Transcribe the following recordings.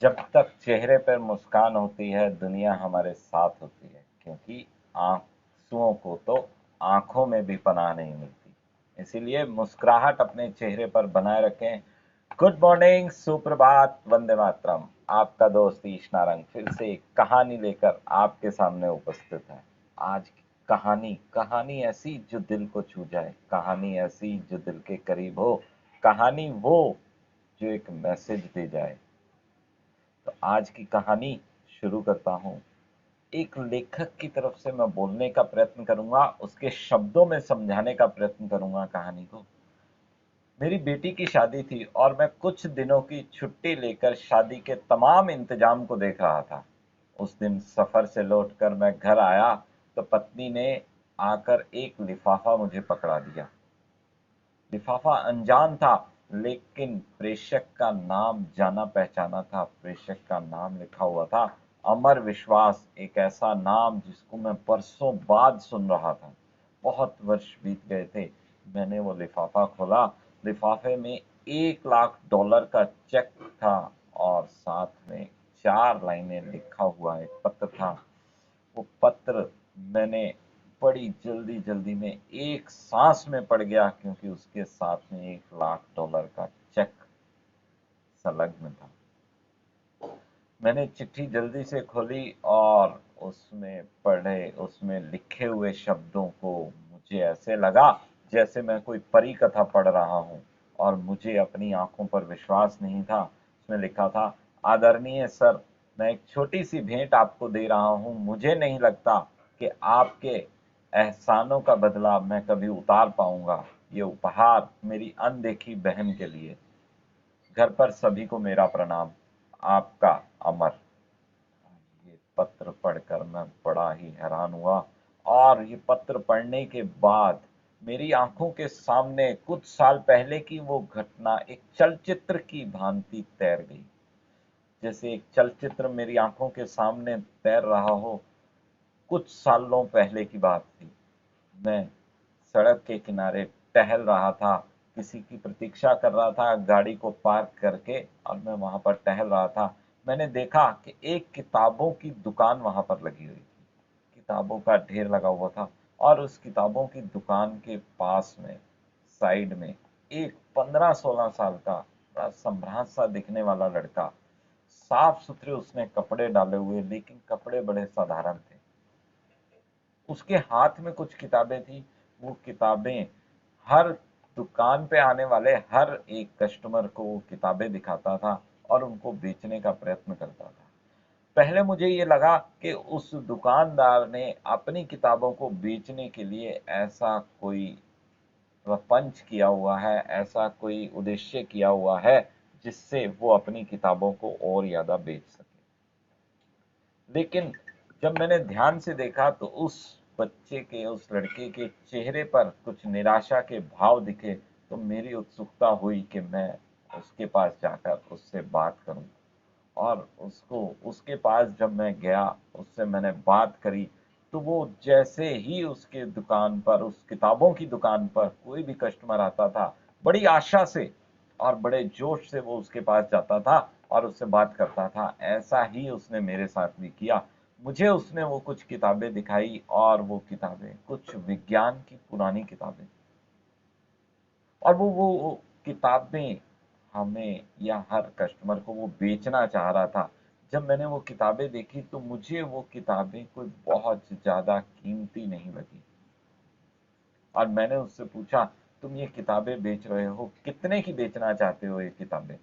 जब तक चेहरे पर मुस्कान होती है दुनिया हमारे साथ होती है, क्योंकि आंसुओं को तो आंखों में भी पनाह नहीं मिलती। इसीलिए मुस्कुराहट अपने चेहरे पर बनाए रखें। गुड मॉर्निंग, सुप्रभात, वंदे मातरम। आपका दोस्त ईश नारंग फिर से एक कहानी लेकर आपके सामने उपस्थित है। आज की कहानी कहानी ऐसी जो दिल को छू जाए, कहानी ऐसी जो दिल के करीब हो, कहानी वो जो एक मैसेज दे जाए। तो आज की कहानी शुरू करता हूँ। एक लेखक की तरफ से मैं बोलने का प्रयत्न करूंगा, उसके शब्दों में समझाने का प्रयत्न करूंगा कहानी को। मेरी बेटी की शादी थी और मैं कुछ दिनों की छुट्टी लेकर शादी के तमाम इंतजाम को देख रहा था। उस दिन सफर से लौटकर मैं घर आया तो पत्नी ने आकर एक लिफाफा मुझे पकड़ा दिया। लिफाफा अनजान था, लेकिन प्रेषक का नाम जाना पहचाना था। प्रेषक का नाम लिखा हुआ था अमर विश्वास, एक ऐसा नाम जिसको मैं बरसों बाद सुन रहा था। बहुत वर्ष बीत गए थे। मैंने वो लिफाफा खोला। लिफाफे में $1 लाख का चेक था और साथ में 4 लाइनें लिखा हुआ एक पत्र था। वो पत्र मैंने बड़ी जल्दी जल्दी में एक सांस में पड़ गया, क्योंकि उसके साथ में $1 लाख का चेक संलग्न था। मैंने चिट्ठी जल्दी से खोली और उसमें पढ़े, उसमें लिखे हुए शब्दों को मुझे ऐसे लगा जैसे मैं कोई परी कथा पढ़ रहा हूँ, और मुझे अपनी आंखों पर विश्वास नहीं था। उसमें लिखा था, आदरणीय सर, मैं एक छोटी सी भेंट आपको दे रहा हूँ। मुझे नहीं लगता कि आपके एहसानों का बदला मैं कभी उतार पाऊंगा। ये उपहार मेरी अनदेखी बहन के लिए। घर पर सभी को मेरा प्रणाम। आपका अमर। ये पत्र पढ़कर मैं बड़ा ही हैरान हुआ, और ये पत्र पढ़ने के बाद मेरी आंखों के सामने कुछ साल पहले की वो घटना एक चलचित्र की भांति तैर गई। जैसे एक चलचित्र मेरी आंखों के सामने तैर रहा हो। कुछ सालों पहले की बात थी। मैं सड़क के किनारे टहल रहा था, किसी की प्रतीक्षा कर रहा था गाड़ी को पार्क करके, और मैं वहां पर टहल रहा था। मैंने देखा कि एक किताबों की दुकान वहां पर लगी हुई थी। किताबों का ढेर लगा हुआ था, और उस किताबों की दुकान के पास में साइड में एक 15-16 साल का बड़ा संभ्रांत सा दिखने वाला लड़का, साफ सुथरे उसने कपड़े डाले हुए, लेकिन कपड़े बड़े साधारण थे। उसके हाथ में कुछ किताबें थी। वो किताबें हर दुकान पे आने वाले हर एक कस्टमर को वो किताबें दिखाता था और उनको बेचने का प्रयत्न करता था। पहले मुझे ये लगा कि उस दुकानदार ने अपनी किताबों को बेचने के लिए ऐसा कोई प्रपंच किया हुआ है, ऐसा कोई उद्देश्य किया हुआ है जिससे वो अपनी किताबों को और ज्यादा बेच सके। लेकिन जब मैंने ध्यान से देखा तो उस बच्चे के, उस लड़के के चेहरे पर कुछ निराशा के भाव दिखे, तो मेरी उत्सुकता हुई कि मैं उसके पास जाकर उससे बात करूं। और उसको उसके पास जब मैं गया, उससे मैंने बात करी, तो वो जैसे ही उसके दुकान पर, उस किताबों की दुकान पर कोई भी कस्टमर आता था, बड़ी आशा से और बड़े जोश से वो उसके पास जाता था और उससे बात करता था। ऐसा ही उसने मेरे साथ भी किया। मुझे उसने वो कुछ किताबें दिखाई, और वो किताबें कुछ विज्ञान की पुरानी किताबें, और वो किताबें हमें या हर कस्टमर को वो बेचना चाह रहा था। जब मैंने वो किताबें देखी तो मुझे वो किताबें कोई बहुत ज़्यादा कीमती नहीं लगी, और मैंने उससे पूछा, तुम ये किताबें बेच रहे हो, कितने की बेचना चाहते हो ये किताबें?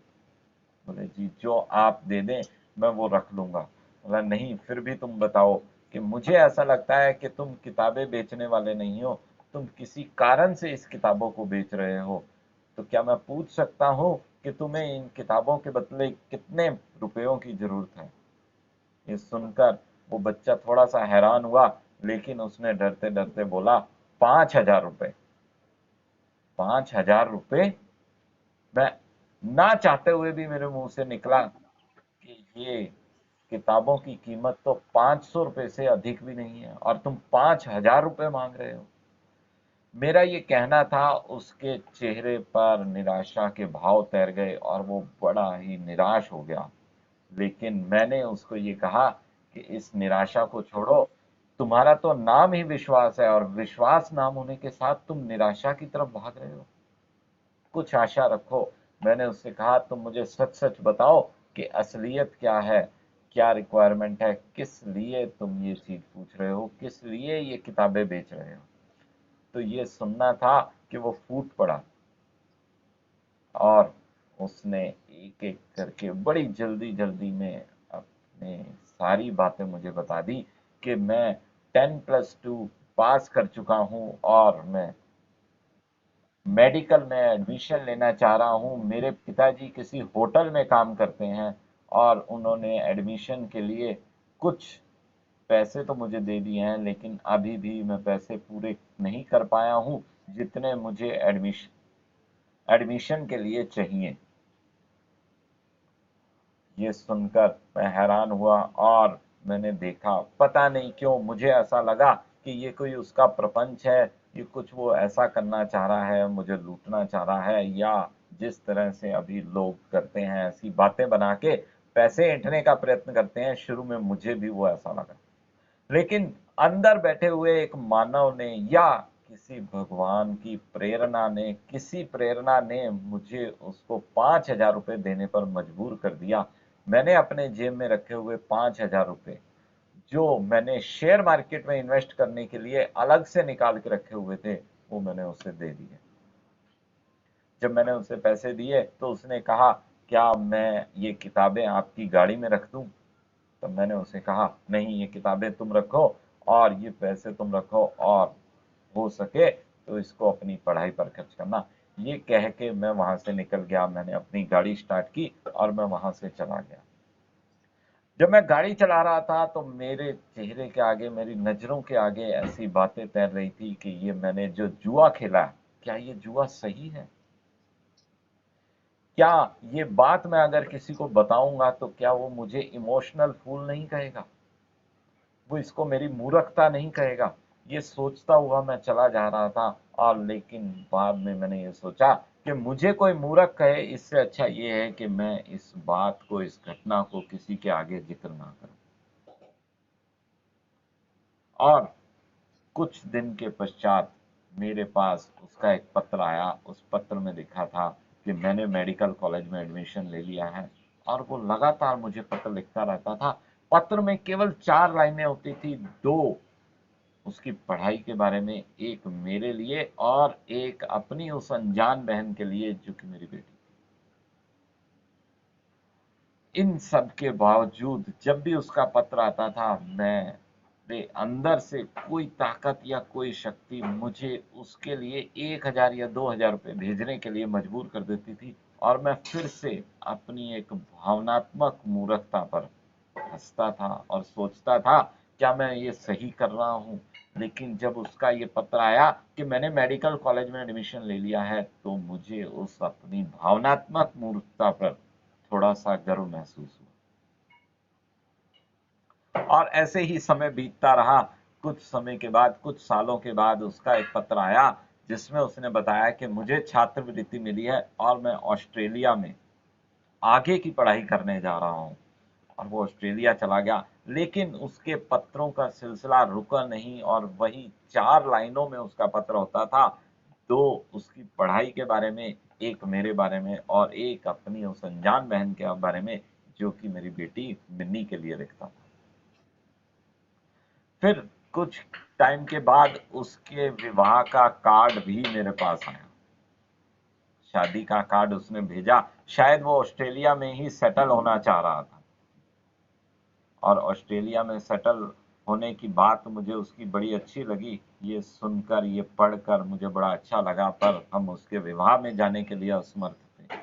बोले, जी जो आप दे दें मैं वो रख लूंगा। बोला, नहीं फिर भी तुम बताओ, कि मुझे ऐसा लगता है कि तुम किताबें बेचने वाले नहीं हो, तुम किसी कारण से इस किताबों को बेच रहे हो। तो क्या मैं पूछ सकता हूँ कि तुम्हें इन किताबों के बदले कितने रुपयों की जरूरत है? ये सुनकर वो बच्चा थोड़ा सा हैरान हुआ, लेकिन उसने डरते डरते बोला, 5,000 रुपये। 5,000 रुपये! मैं ना चाहते हुए भी मेरे मुंह से निकला कि ये किताबों की कीमत तो 500 रुपये से अधिक भी नहीं है, और तुम 5,000 रुपये मांग रहे हो। मेरा ये कहना था, उसके चेहरे पर निराशा के भाव तैर गए और वो बड़ा ही निराश हो गया। लेकिन मैंने उसको ये कहा कि इस निराशा को छोड़ो, तुम्हारा तो नाम ही विश्वास है और विश्वास नाम होने के साथ तुम निराशा की तरफ भाग रहे हो। कुछ आशा रखो। मैंने उससे कहा तुम मुझे सच सच बताओ कि असलियत क्या है, क्या रिक्वायरमेंट है, किस लिए तुम ये चीज पूछ रहे हो, किस लिए ये किताबें बेच रहे हो। तो ये सुनना था कि वो फूट पड़ा और उसने एक एक करके बड़ी जल्दी जल्दी में अपने सारी बातें मुझे बता दी कि मैं 10+2 पास कर चुका हूँ और मैं मेडिकल में एडमिशन लेना चाह रहा हूँ। मेरे पिताजी किसी होटल में काम करते हैं और उन्होंने एडमिशन के लिए कुछ पैसे तो मुझे दे दिए हैं, लेकिन अभी भी मैं पैसे पूरे नहीं कर पाया हूँ जितने मुझे एडमिशन के लिए चाहिए। ये सुनकर मैं हैरान हुआ और मैंने देखा, पता नहीं क्यों मुझे ऐसा लगा कि ये कोई उसका प्रपंच है, ये कुछ वो ऐसा करना चाह रहा है, मुझे लूटना चाह रहा है, या जिस तरह से अभी लोग करते हैं ऐसी बातें बना के पैसे ऐंठने का प्रयत्न करते हैं, शुरू में मुझे भी वो ऐसा लगा। लेकिन अंदर बैठे हुए एक मानव ने या किसी भगवान की प्रेरणा ने, किसी प्रेरणा ने मुझे उसको 5,000 रुपये देने पर मजबूर कर दिया। मैंने अपने जेब में रखे हुए 5,000 रुपये, जो मैंने शेयर मार्केट में इन्वेस्ट करने के लिए अलग से निकाल के रखे हुए थे, वो मैंने उसे दे दिए। जब मैंने उसे पैसे दिए तो उसने कहा, क्या मैं ये किताबें आपकी गाड़ी में रख दूं? तो मैंने उसे कहा, नहीं, ये किताबें तुम रखो और ये पैसे तुम रखो, और हो सके तो इसको अपनी पढ़ाई पर खर्च करना। ये कह के मैं वहां से निकल गया। मैंने अपनी गाड़ी स्टार्ट की और मैं वहां से चला गया। जब मैं गाड़ी चला रहा था तो मेरे चेहरे के आगे, मेरी नजरों के आगे ऐसी बातें तैर रही थी कि ये मैंने जो जुआ खेला, क्या ये जुआ सही है? क्या ये बात मैं अगर किसी को बताऊंगा तो क्या वो मुझे इमोशनल फूल नहीं कहेगा? वो इसको मेरी मूर्खता नहीं कहेगा? ये सोचता हुआ मैं चला जा रहा था, और लेकिन बाद में मैंने ये सोचा कि मुझे कोई मूर्ख कहे, इससे अच्छा ये है कि मैं इस बात को, इस घटना को किसी के आगे जिक्र ना करूं। और कुछ दिन के पश्चात मेरे पास उसका एक पत्र आया। उस पत्र में लिखा था कि मैंने मेडिकल कॉलेज में एडमिशन ले लिया है, और वो लगातार मुझे पत्र लिखता रहता था। पत्र में केवल 4 लाइनें होती थी, 2 उसकी पढ़ाई के बारे में, एक मेरे लिए और एक अपनी उस अनजान बहन के लिए जो कि मेरी बेटी। इन सब के बावजूद जब भी उसका पत्र आता था, मेरे अंदर से कोई ताकत या कोई शक्ति मुझे उसके लिए 1,000 या 2,000 रुपये भेजने के लिए मजबूर कर देती थी, और मैं फिर से अपनी एक भावनात्मक मूर्खता पर हंसता था और सोचता था, क्या मैं ये सही कर रहा हूँ? लेकिन जब उसका ये पत्र आया कि मैंने मेडिकल कॉलेज में एडमिशन ले लिया है, तो मुझे उस अपनी भावनात्मक मूर्खता पर थोड़ा सा गर्व महसूस हुआ। और ऐसे ही समय बीतता रहा। कुछ समय के बाद, कुछ सालों के बाद उसका एक पत्र आया जिसमें उसने बताया कि मुझे छात्रवृत्ति मिली है और मैं ऑस्ट्रेलिया में आगे की पढ़ाई करने जा रहा हूँ। और वो ऑस्ट्रेलिया चला गया। लेकिन उसके पत्रों का सिलसिला रुका नहीं, और वही 4 लाइनों में उसका पत्र होता था। 2 उसकी पढ़ाई के बारे में, एक मेरे बारे में, और एक अपनी उस अनजान बहन के बारे में जो कि मेरी बेटी मिन्नी के लिए लिखता था। फिर कुछ टाइम के बाद उसके विवाह का कार्ड भी मेरे पास आया। शादी का कार्ड उसने भेजा। शायद वो ऑस्ट्रेलिया में ही सेटल होना चाह रहा था, और ऑस्ट्रेलिया में सेटल होने की बात मुझे उसकी बड़ी अच्छी लगी। ये सुनकर, ये पढ़कर मुझे बड़ा अच्छा लगा, पर हम उसके विवाह में जाने के लिए असमर्थ थे।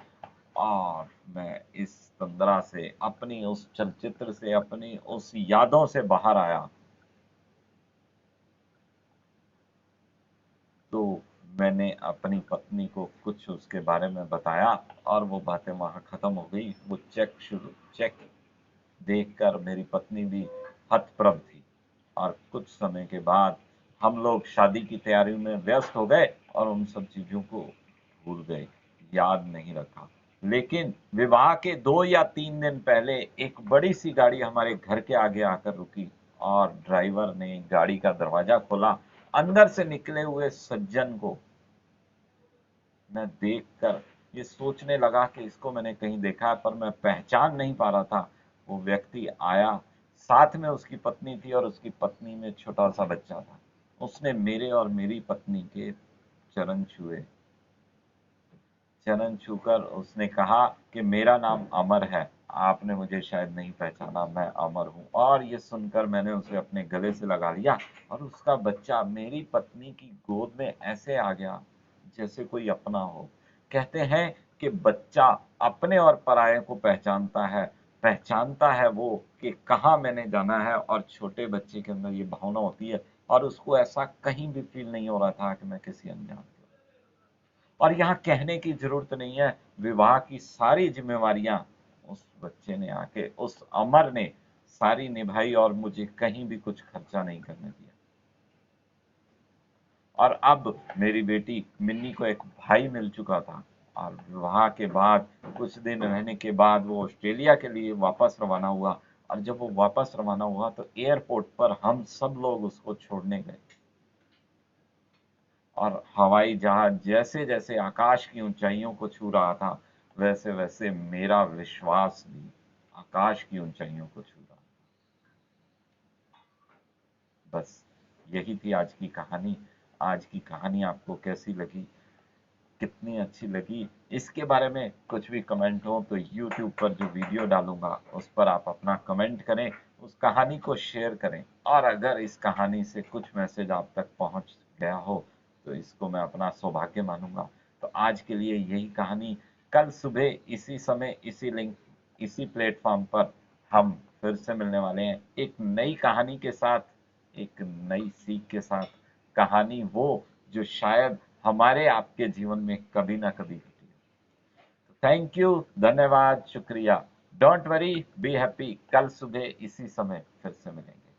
और मैं इस तंद्रा से, अपनी उस चलचित्र से, अपनी उस यादों से बाहर आया। तो मैंने अपनी पत्नी को कुछ उसके बारे में बताया, और वो बातें वहाँ खत्म हो गई। वो चेक देखकर मेरी पत्नी भी हतप्रभ थी। और कुछ समय के बाद हम लोग शादी की तैयारी में व्यस्त हो गए और उन सब चीज़ों को भूल गए, याद नहीं रखा। लेकिन विवाह के 2 या 3 दिन पहले एक बड़ी सी गाड़ी हमारे घर के आगे आकर रुकी और ड्राइवर ने गाड़ी का दरवाजा खोला। अंदर से निकले हुए सज्जन को मैं देखकर ये सोचने लगा कि इसको मैंने कहीं देखा है, पर मैं पहचान नहीं पा रहा था। वो व्यक्ति आया, साथ में उसकी पत्नी थी और उसकी पत्नी में छोटा सा बच्चा था। उसने मेरे और मेरी पत्नी के चरण छुए। चरण छूकर उसने कहा कि मेरा नाम अमर है, आपने मुझे शायद नहीं पहचाना, मैं अमर हूँ। और ये सुनकर मैंने उसे अपने गले से लगा लिया और उसका बच्चा मेरी पत्नी की गोद में ऐसे आ गया जैसे कोई अपना हो। कहते हैं कि बच्चा अपने और पराये को पहचानता है वो कि कहाँ मैंने जाना है, और छोटे बच्चे के अंदर ये भावना होती है और उसको ऐसा कहीं भी फील नहीं हो रहा था कि मैं किसी अनजान। और यहाँ कहने की जरूरत नहीं है, विवाह की सारी जिम्मेवारियां उस बच्चे ने आके, उस अमर ने सारी निभाई और मुझे कहीं भी कुछ खर्चा नहीं करने दिया। और अब मेरी बेटी मिन्नी को एक भाई मिल चुका था और विवाह के बाद कुछ दिन रहने के बाद वो ऑस्ट्रेलिया के लिए वापस रवाना हुआ। और जब वो वापस रवाना हुआ तो एयरपोर्ट पर हम सब लोग उसको छोड़ने गए और हवाई जहाज जैसे जैसे आकाश की ऊंचाइयों को छू रहा था, वैसे वैसे मेरा विश्वास भी आकाश की ऊंचाइयों को छू रहा। बस यही थी आज की कहानी। आज की कहानी आपको कैसी लगी, कितनी अच्छी लगी, इसके बारे में कुछ भी कमेंट हो तो YouTube पर जो वीडियो डालूंगा उस पर आप अपना कमेंट करें, उस कहानी को शेयर करें। और अगर इस कहानी से कुछ मैसेज आप तक पहुंच गया हो तो इसको मैं अपना सौभाग्य मानूंगा। तो आज के लिए यही कहानी। कल सुबह इसी समय, इसी लिंक, इसी प्लेटफॉर्म पर हम फिर से मिलने वाले हैं एक नई कहानी के साथ, एक नई सीख के साथ। कहानी वो जो शायद हमारे आपके जीवन में कभी ना कभी घटी हो। थैंक यू, धन्यवाद, शुक्रिया। Don't worry, be happy. कल सुबह इसी समय फिर से मिलेंगे।